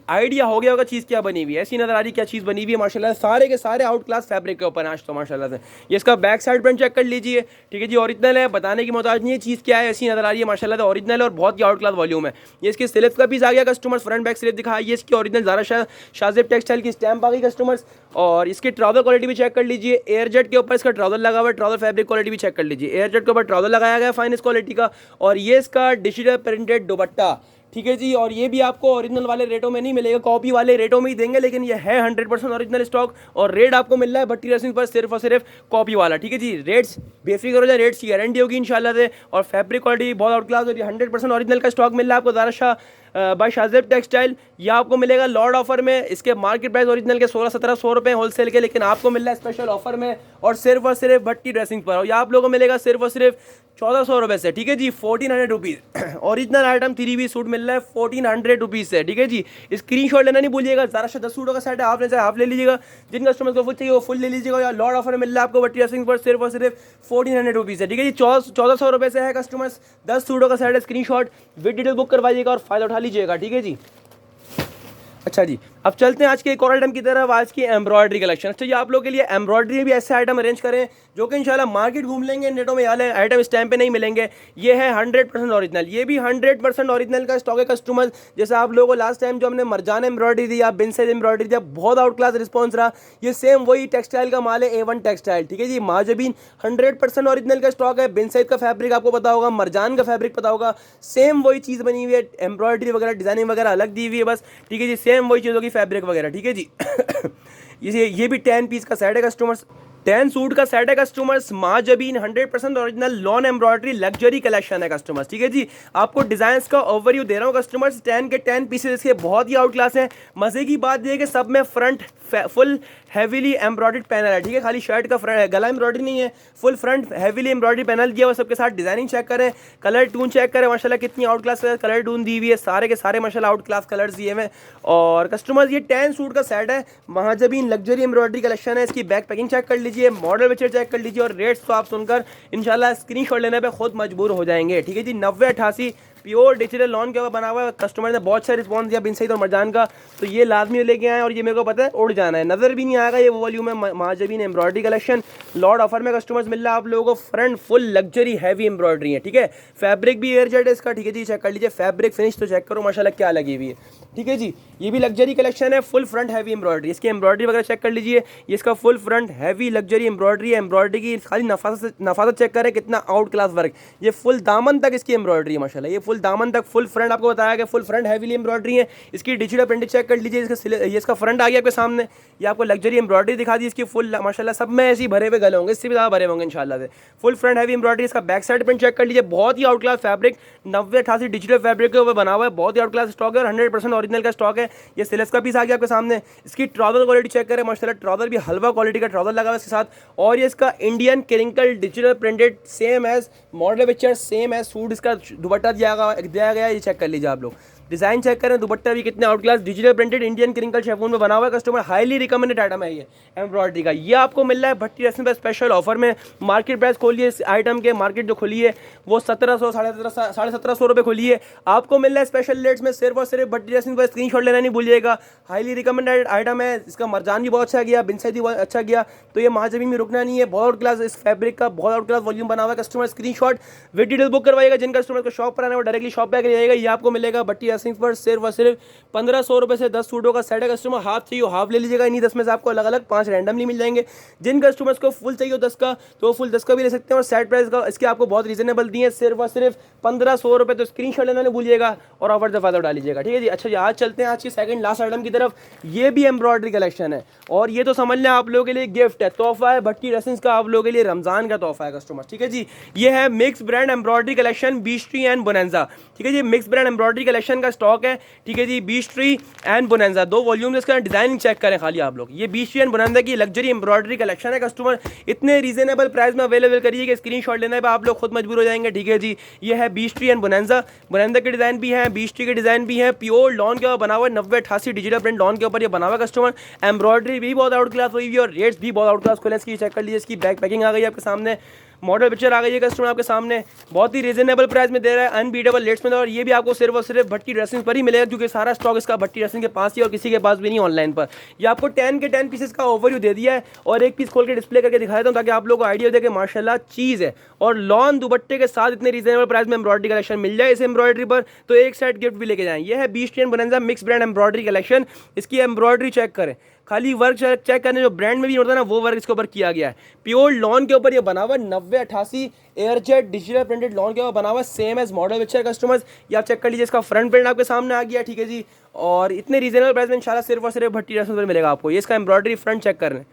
आइडिया हो गया होगा चीज़ क्या बनी हुई है, ऐसी नजर आ रही क्या चीज़ बनी हुई है माशाल्लाह, सारे के सारे आउट क्लास फैब्रिक के ऊपर आज तो माशाल्लाह से। ये इसका बैक साइड प्रिंट चेक कर लीजिए, ठीक है जी, ओरिजिनल है, बताने की मोहताज नहीं है चीज़ क्या है, ऐसी नजर आ रही है माशाल्लाह से, ओरिजिनल और बहुत ही आउट क्लास वॉल्यूम है। ये इसके स्लिप का पीस आ गया कस्टमर्स, फ्रंट बैक स्लिप दिखा, ये इसकी ओरिजिनल ज़ारा शाजिब टेक्सटाइल की स्टैम्प आ गई कस्टमर्स। और इसकी ट्राउजर क्वालिटी भी चेक कर लीजिए, एयरजेट के ऊपर इसका ट्राउजर लगा हुआ है, ट्राउजर फैब्रिक क्वालिटी भी चेक कर लीजिए, एयरजेट के ऊपर ट्राउजर लगाया गया फाइनेस्ट क्वालिटी का। और ये इसका डिजिटल प्रिंटेड दुपट्टा, ठीक है जी, और ये भी आपको ओरिजिनल वाले रेटों में नहीं मिलेगा, कॉपी वाले रेटों में ही देंगे, लेकिन ये है 100% ओरिजिनल स्टॉक और रेट आपको मिल रहा है भट्टी ड्रेसिंग पर सिर्फ और सिर्फ कॉपी वाला, ठीक है जी। रेट्स बेफिक्र हो जाए, रेट्स की गारंटी होगी इंशाल्लाह से। और फैब्रिक क्वालिटी बहुत आउट क्लास होगी, 100% ओरिजिनल का स्टॉक मिल रहा है आपको ज़ारा शाह बाय शाजिब टेक्सटाइल। यह आपको मिलेगा लॉर्ड ऑफर में, इसके मार्केट प्राइस ओरिजिनल के 1600-1700 रुपये होलसेल के, लेकिन आपको मिल रहा है स्पेशल ऑफर में और सिर्फ भट्टी ड्रेसिंग पर। और यह आप लोगों को मिलेगा सिर्फ और सिर्फ 1400 रुपये से, ठीक है जी, 1400 रुपीज़। ओरिजिनल आइटम 3 सूट मिल रहा है 1400 रुपीज़ से, ठीक है जी। स्क्रीनशॉट लेना नहीं भूलिएगा, ज़ारा शाह 10 सूटों का सेट है, आप चाहे आप ले लीजिएगा, जिन कस्टमर्स को फुल चाहिए वो फुल ले लीजिएगा। या लॉर्ड ऑफर में मिल रहा है आपको भट्टी ड्रेसिंग पर सिर्फ और सिर्फ 1400 रुपीज़ है, ठीक है जी। 1400 रुपये से है कस्टमर्स, 10 सूटों का सेट है, स्क्रीनशॉट विद डिटेल बुक करवाइएगा और फायदा उठा लीजिएगा, ठीक है जी। अच्छा जी, अब चलते हैं आज के एक और आइटम की तरफ, आज की एम्ब्रॉयडरी कलेक्शन। अच्छा जी, आप लोग के लिए एम्ब्रॉयडरी में भी ऐसे आइटम अरेंज करें जो कि इंशाल्लाह मार्केट घूम लेंगे, नेटों में यार आइटम इस टाइम पे नहीं मिलेंगे। ये है 100% ओरिजिनल, ये भी 100% ओरिजिनल का स्टॉक है कस्टमर्स। जैसे आप लोगों को लास्ट टाइम जो हमने मरजान एम्ब्रॉयडरी दी या बिन साइज एम्ब्रॉयडरी दिया, बहुत आउट क्लास रिस्पॉन्स रहा। ये सेम वही टेक्सटाइल का माल है, A1 टेक्सटाइल, ठीक है जी। माजबीन 100% ओरिजिनल का स्टॉक है, बिन साइज का फैब्रिक आपको पता होगा, मरजान का फैब्रिक पता होगा, सेम वही चीज़ बनी हुई है, एम्ब्रॉयडरी वगैरह डिजाइनिंग वगैरह अलग दी हुई है बस, ठीक है जी, सेम वही चीज़ों की फैब्रिक वगैरह, ठीक है जी। ये भी 10 पीस का सेट है कस्टमर्स, 10 सूट का सेट है customers, Mahjabeen 100% original lawn embroidery luxury collection है कस्टमर्स, ठीक है जी। आपको डिजाइन्स का ओवरव्यू दे रहा हूँ कस्टमर्स, 10 के 10 पीसेस इसके बहुत ही आउट क्लास हैं। मजे की बात यह है कि सब में front full heavily embroidered panel है, ठीक है, खाली शर्ट का गला एम्ब्रॉयडरी नहीं है, full front heavily embroidery panel दिया हुआ सबके साथ। डिजाइनिंग चेक करें, कलर टून चेक करें, माशाल्लाह कितनी आउट क्लास कलर टून दी हुई है, सारे के सारे माशाल्लाह आउट क्लास कलर्स दिए हुए। और कस्टमर्स ये 10 सूट का सेट है, महाजबीन लग्जरी एम्ब्रॉयडरी कलेक्शन है। इसकी बैक पैकिंग चेक कर लीजिए, मॉडल पिक्चर चेक कर लीजिए और रेट्स तो आप सुनकर इंशाल्लाह स्क्रीनशॉट लेने पे खुद मजबूर हो जाएंगे, ठीक है जी। 9088 प्योर डिजिटल लॉन के ऊपर बना हुआ है, कस्टमर ने बहुत अच्छा रिस्पॉन्स दिया बिन सईद और मरजान का, तो ये लाजमी लेके आए और ये मेरे को पता है उड़ जाना है, नज़र भी नहीं आएगा। ये वो वॉल्यूम है महाजबीन एम्ब्रॉयडरी कलेक्शन, लॉर्ड ऑफर में कस्टमर्स मिल रहा है आप लोगों को, front full luxury heavy embroidery है, ठीक है। फैब्रिक भी एयरजेट है इसका, ठीक है जी, चेक कर लीजिए फैब्रिक फिनिश तो चेक करो माशाल्लाह क्या लगी हुई है, ठीक है जी। ये भी लग्जरी कलेक्शन है, फुल फ्रंट हैवी एम्ब्रॉयडरी, इसकी एम्ब्रॉयडरी वगैरह चेक कर लीजिए। ये इसका full front heavy luxury embroidery है, एम्ब्रॉयडरी की खाली नफासत चेक करें कितना आउट क्लास वर्क। ये फुल दामन तक इसकी एम्ब्रॉयडरी है माशाल्लाह, ये फुल दामन तक फुल फ्रंट आपको बताया गया, फुल फ्रंट हैवी एम्ब्रॉयडरी है। इसकी डिजिटल प्रिंटिंग चेक कर लीजिए, ये इसका फ्रंट आ गया आपके सामने, ये आपको लग्जरी एम्ब्रॉयडरी दिखा दी इसकी फुल माशाल्लाह, सब में ऐसे ही भरे हुए गले होंगे, इससे भी ज़्यादा भरे होंगे इंशाल्लाह से। फुल फ्रंट हैवी एम्ब्रॉयडरी, इसका बैक साइड प्रिंट चेक कर लीजिए, बहुत ही out class fabric, 9088 digital fabric के ऊपर बना हुआ है, बहुत ही आउट क्लास स्टॉक है और 100% ओरिजिनल का स्टॉक है। ये सिलेक्स का पीस आ गया आपके सामने। इसकी ट्राउजर क्वालिटी चेक करें माशाल्लाह, ट्राउजर भी हलवा क्वालिटी का ट्राउजर लगा हुआ है इसके साथ। और ये इसका Indian crinkle digital printed same as model picture, same as suit इसका दुपट्टा दिया गया, ये चेक कर लीजिए आप लोग। डिज़ाइन चेक करें, दुपट्टा भी कितने out class digital printed Indian crinkle chiffon में बना हुआ है कस्टमर, हाईली रिकमेंडेड आइटम है ये एम्ब्रॉयडरी का। ये आपको मिल रहा है भट्टी ड्रेसिंग पर स्पेशल ऑफर में। मार्केट प्राइस खोलिए इस आइटम के, मार्केट जो खुली है वो 1700 1750 रुपये खुली है, आपको मिल रहा है स्पेशल रेट्स में सिर्फ और सिर्फ भट्टी ड्रेसिंग पर। स्क्रीनशॉट लेना नहीं भूलिएगा, हाईली रिकमेंडेड आइटम है। इसका मरजान भी बहुत अच्छा गया, बिन साइज भी बहुत अच्छा गया, तो ये महाजबी में रुकना नहीं है। बहुत आउट क्लास इस फैब्रिक का बहुत आउट क्लास वॉल्यूम बना हुआ है customer. Screenshot with detail book करवाइएगा, जिन कस्टमर को शॉप पर आना है वो डायरेक्टली शॉप पर आकर जाएगा। ये आपको मिलेगा भट्टी ड्रेसिंग पर सिर्फ और सिर्फ 1500 रुपये से 10 सूटों का सेट है कस्टमर। हाफ चाहिए हाफ ले लीजिएगा, इन्हीं 10 में से आपको अलग अलग 5 रैंडमली मिल जाएंगे। जिन कस्टमर्स को फुल चाहिए 10 का तो वो फुल 10 का भी ले सकते हैं। और सेट प्राइस का इसके आपको बहुत रीजनेबल दिए, सिर्फ और सिर्फ 1500 रुपये। तो स्क्रीनशॉट लेना नहीं भूलिएगा और ऑफर से फायदा उठा लीजिएगा, ठीक है जी। अच्छा जी, आज चलते हैं आज की सेकंड लास्ट आइटम की तरफ। ये भी एम्ब्रॉयडरी कलेक्शन है और ये तो समझ लें आप लोगों के लिए गिफ्ट है, तोहफा है भट्टी ड्रेसिंग्स का, आप लोगों के लिए रमजान का तोहफा है कस्टमर, ठीक है जी। ये है mix brand embroidery collection Beechtree and Bonanza, ठीक है जी। मिक्स ब्रांड एम्ब्रॉयडरी कलेक्शन का स्टॉक है, ठीक है जी। Beechtree and Bonanza 2 volume, इसका डिजाइनिंग चेक करें खाली आप लोग। ये बीच ट्री एंड बोनेंजा की लग्जरी एम्ब्रॉयडरी कलेक्शन है कस्टमर, इतने रीजनेबल प्राइस में अवेलेबल करिए कि स्क्रीनशॉट लेने पे आप लोग खुद मजबूर हो जाएंगे, ठीक है जी। ये है beech tree and bonanza, bonanza के डिजाइन भी है, बीच ट्री के डिजाइन भी है, प्योर लॉन के ऊपर बना हुआ है, 9088 डिजिटल प्रिंट लॉन के ऊपर ये बना हुआ है कस्टमर। एम्ब्रॉयडरी भी बहुत आउट क्लास हुई हुई है और रेट्स भी बहुत आउट क्लास खोले। इसकी चेक कर लीजिए, इसकी बैक पैकिंग आ गई है आपके सामने, मॉडल पिक्चर आ गई है कस्टमर आपके सामने, बहुत ही रीजनेबल प्राइस में दे रहा है, अनबीटेबल रेट्स में। और ये भी आपको सिर्फ और सिर्फ भट्टी ड्रेसिंग पर ही मिलेगा क्योंकि सारा स्टॉक इसका भट्टी ड्रेसिंग के पास ही और किसी के पास भी नहीं ऑनलाइन पर। ये आपको 10 के 10 पीसेस का ओवरव्यू दे दिया है और एक पीस खोल के डिस्प्ले करके दिखा देता हूँ ताकि आप लोगों को आइडिया दे कि माशाल्लाह चीज़ है। और लॉन दुपट्टे के साथ इतने रीजनेबल प्राइस में एम्ब्रॉयडरी कलेक्शन मिल जाए इस एम्ब्रॉयडरी पर तो एक सेट गिफ्ट भी लेके जाएं। ये है beech tree and bonanza mix brand embroidery collection, इसकी एम्ब्रॉयडरी चेक करें, खाली वर्क चेक करने जो ब्रांड में भी होता है ना वो वर्क इसके ऊपर किया गया है। प्योर लॉन के ऊपर ये बना हुआ है, 9088 एयरजेट डिजिटल प्रिंटेड लॉन के ऊपर बना हुआ है, same as model picture customers. ये आप चेक कर लीजिए, इसका फ्रंट प्रिंट आपके सामने आ गया, ठीक है जी। और इतने रीजनेबल प्राइस में इंशाल्लाह सिर्फ और सिर्फ भट्टी ड्रेसेस पर मिलेगा आपको। ये इसका एम्ब्रॉयडरी फ्रंट चेक कर रहे हैं,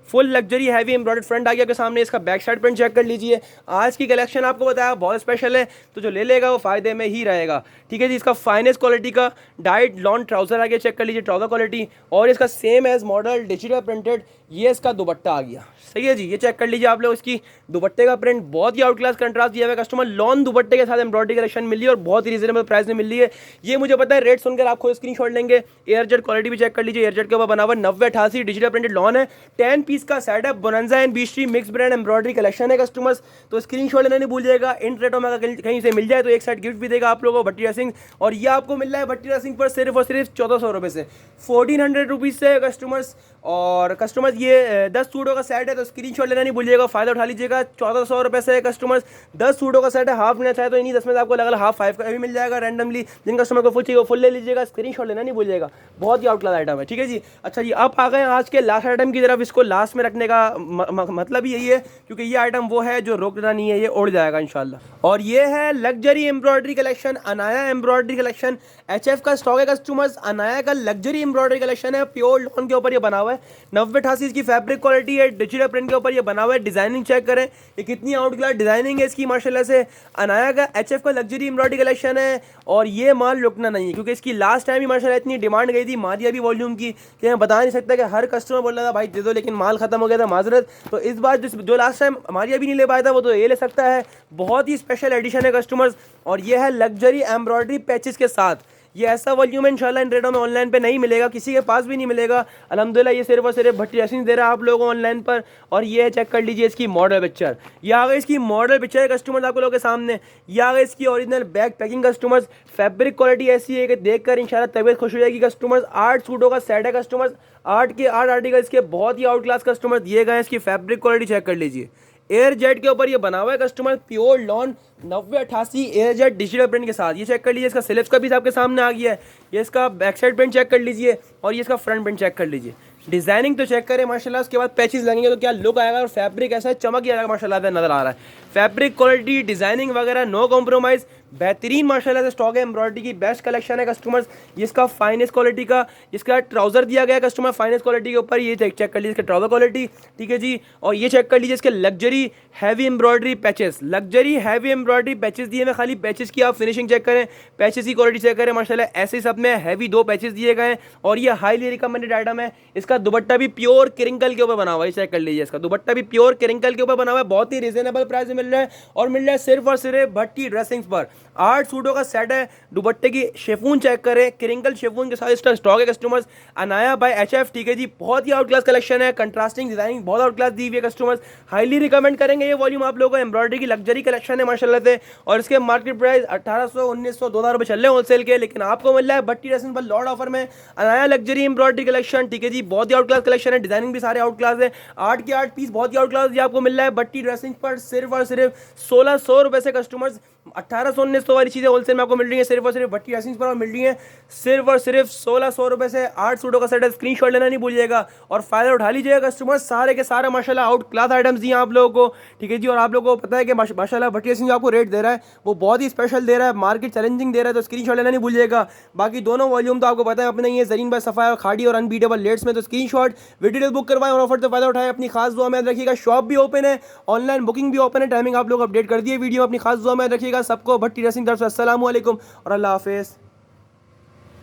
full luxury heavy embroidered front आ गया आपके सामने। इसका बैक साइड प्रिंट चेक कर लीजिए। आज की कलेक्शन आपको बताया बहुत स्पेशल है तो जो ले लेगा वो फायदे में ही रहेगा, ठीक है जी। इसका फाइनेस्ट क्वालिटी का डाइट लॉन ट्राउजर आ गया, चेक कर लीजिए ट्राउजर क्वालिटी। और इसका same as model digital printed ये इसका दुपट्टा आ गया, सही है जी। ये चेक कर लीजिए आप लोग, इसकी दुपट्टे का प्रिंट बहुत ही आउट क्लास कंट्रास्ट दिया हुआ है कस्टमर। लॉन दुपट्टे के साथ एम्ब्रॉयडरी कलेक्शन मिल रही है और बहुत ही रीजनेबल प्राइस में मिल रही है। ये मुझे पता है, रेट सुनकर आप खुद स्क्रीनशॉट लेंगे। एयरजेट क्वालिटी भी चेक कर लीजिए, एयरजेट के ऊपर बना हुआ 9088 डिजिटल प्रिंटेड लॉन है, 10 पीस का सेट है। Bonanza and beech tree mix brand embroidery collection है कस्टमर्स, तो स्क्रीनशॉट लेना नहीं भूलिएगा। इन रेटों में अगर कहीं से मिल जाए तो एक सेट गिफ्ट भी देगा आप लोगों को भट्टी ड्रेसिंग। और ये आपको मिल रहा है भट्टी ड्रेसिंग पर सिर्फ और सिर्फ 1400 रुपये से, 1400 रुपीज़ से कस्टमर्स। और कस्टमर्स ये 10 सूटों का सेट है तो स्क्रीनशॉट लेना नहीं भूलिएगा, फायदा उठा लीजिएगा। 1400 रुपये से कस्टमर्स 10 सूटों का सेट है। हाफ लेना चाहे तो इन्हीं 10 में से आपको अलग अलग हाफ 5 का भी मिल जाएगा रैंडमली। जिन कस्टमर को फुल चाहिए वो फुल ले लीजिएगा, स्क्रीनशॉट लेना नहीं भूलिएगा। बहुत ही आउट क्लास आइटम है, ठीक है जी। अच्छा जी, अब आ गए आज के लास्ट आइटम की तरफ। इसको लास्ट में रखने का मतलब यही है क्योंकि ये आइटम वो है जो रोकना नहीं है, ये उड़ जाएगा इंशाल्लाह। और ये है luxury embroidery collection, Anaya embroidery collection, HF का स्टॉक है कस्टमर्स। अनाया का लग्जरी एम्ब्रॉयडरी कलेक्शन है, प्योर लॉन के ऊपर ये बना हुआ है, 9088 की फैब्रिक क्वालिटी है, डिजिटल प्रिंट के ऊपर ये बना हुआ है। डिजाइनिंग चेक करें, ये कितनी आउट क्लास डिजाइनिंग है इसकी माशाल्लाह से। अनाया का HF का लग्जरी एम्ब्रॉयडरी कलेक्शन है और ये माल रुकना नहीं है क्योंकि इसकी लास्ट टाइम ही माशाल्लाह इतनी डिमांड गई थी मारिया भी वॉल्यूम की कि मैं बता नहीं सकता कि हर कस्टमर बोल रहा था भाई दे दो, लेकिन माल खत्म हो गया था माजरत। तो इस बार जो लास्ट टाइम मारिया भी नहीं ले पाया था वो तो ये ले सकता है। बहुत ही स्पेशल एडिशन है कस्टमर्स। और ये है लग्जरी एम्ब्रॉयडरी पैचेस के साथ, ये ऐसा वॉल्यूम है इंशाल्लाह इन रेटों में ऑनलाइन पे नहीं मिलेगा, किसी के पास भी नहीं मिलेगा अल्हम्दुलिल्लाह। ये सिर्फ और सिर्फ भट्टी ड्रेसिंग दे रहा है आप लोगों को ऑनलाइन पर। और ये चेक कर लीजिए इसकी मॉडल पिक्चर, ये आ गई इसकी मॉडल पिक्चर कस्टमर्स आप लोगों के सामने। ये आ गई इसकी original bag packing customers. Fabric quality ऐसी है कि देखकर इंशाल्लाह तबीयत खुश हो जाएगी कस्टमर्स। 8 सूटों का सेट है कस्टमर्स, 8 के 8 आर्टिकल इसके बहुत ही आउट क्लास कस्टमर्स दिए गए हैं। इसकी फैब्रिक क्वालिटी चेक कर लीजिए, एयर जेट के ऊपर ये बना हुआ है customer, pure lawn 9088 air jet digital print के साथ। ये चेक कर लीजिए, इसका स्लिप्स का पीस आपके सामने आ गया है। ये इसका बैक साइड प्रिंट चेक कर लीजिए और ये इसका फ्रंट प्रिंट चेक कर लीजिए। डिजाइनिंग तो चेक करें माशाल्लाह, उसके बाद पैचेस लगेंगे तो क्या लुक आएगा। और फैब्रिक ऐसा चमक ही आएगा माशाल्लाह नजर आ रहा है। फैब्रिक क्वालिटी डिजाइनिंग वगैरह नो कॉम्प्रोमाइज़, बेहतरीन माशाल्लाह से स्टॉक है। एम्ब्रॉयडरी की बेस्ट कलेक्शन है कस्टमर्स। इसका फाइनेस्ट क्वालिटी का इसका ट्राउजर दिया गया है कस्टमर, फाइनेस्ट क्वालिटी के ऊपर। ये चेक कर लीजिए इसका ट्राउजर क्वालिटी, ठीक है जी। और ये चेक कर लीजिए इसके luxury heavy embroidery patches, luxury heavy embroidery patches दिए हुए। खाली पैचेस की आप फिनिशिंग चेक करें, पैचेस की क्वालिटी चेक करें माशाल्लाह। ऐसे सब में हैवी 2 पैचेस दिए गए हैं और ये हाईली रिकमेंडेड आइटम है। इसका दुपट्टा भी प्योर क्रिंकल के ऊपर बना हुआ है, चेक कर लीजिए। इसका दुपट्टा भी प्योर क्रिंकल के ऊपर बना हुआ है, बहुत ही रिजनेबल प्राइस में मिल रहा है और मिल रहा है सिर्फ और सिर्फ भट्टी ड्रेसिंग्स पर। 8 सूटों का सेट है। दुपट्टे की शेफून चेक करें, क्रिंकल शेफून के साथ इसका स्टॉक है कस्टमर्स। अनाया बाय HF, ठीक है जी। बहुत ही आउट क्लास कलेक्शन है, कंट्रास्टिंग डिजाइनिंग बहुत आउट क्लास दी हुई है कस्टमर्स। हाईली रिकमेंड करेंगे ये वॉल्यूम आप लोगों को। एम्ब्रॉयडरी की लग्जरी कलेक्शन है माशाल्लाह से। और इसके मार्केट प्राइस 1800, 1900, 2000 रुपये चल रहे हैं होलसेल के, लेकिन आपको मिल रहा है भट्टी ड्रेसिंग पर लॉट ऑफर में अनाया लग्जरी एम्ब्रॉयडरी कलेक्शन, ठीक है जी। बहुत ही आउट क्लास कलेक्शन है, डिजाइनिंग भी सारे आउट क्लास है। 8 के 8 पीस बहुत ही आउट क्लास ये आपको मिल रहा है भट्टी ड्रेसिंग पर सिर्फ और सिर्फ 1600 रुपये से कस्टमर्स। 1800, 1900 वाली चीज़ें होलसेल में आपको मिल रही है सिर्फ और सिर्फ भट्टी ड्रेसिंग्स पर, और मिल रही है सिर्फ और सिर्फ 1600 रुपये से। 8 सूटों का सेट है, स्क्रीनशॉट लेना नहीं भूलिएगा और फायदा उठा लीजिएगा कस्टमर। सारे के सारे माशाल्लाह आउट क्लास आइटम्स दिए आप लोगों को, ठीक है जी। और आप लोगों को पता है कि माशाल्लाह भट्टी ड्रेसिंग जो आपको रेट दे रहा है वो बहुत ही स्पेशल दे रहा है, मार्केट चैलेंजिंग दे रहा है, तो स्क्रीनशॉट लेना नहीं भूलिएगा। बाकी दोनों वॉल्यूम तो आपको पता है अपने ये जरीन बाय सफ़ा खाड़ी और अनबीटेबल लेट्स में, तो स्क्रीनशॉट वीडियो बुक करवाएं और ऑफर से फायदा उठाएं। अपनी खास दुआ में याद रखिएगा, शॉप भी ओपन है, ऑनलाइन बुकिंग भी ओपन है, टाइमिंग आप लोग अपडेट कर दिए वीडियो। अपनी खास दुआ में याद रखिएगा। सबको भट्टी ड्रेसिंग तरफ से अस्सलाम वालेकुम और अल्लाह हाफिज़।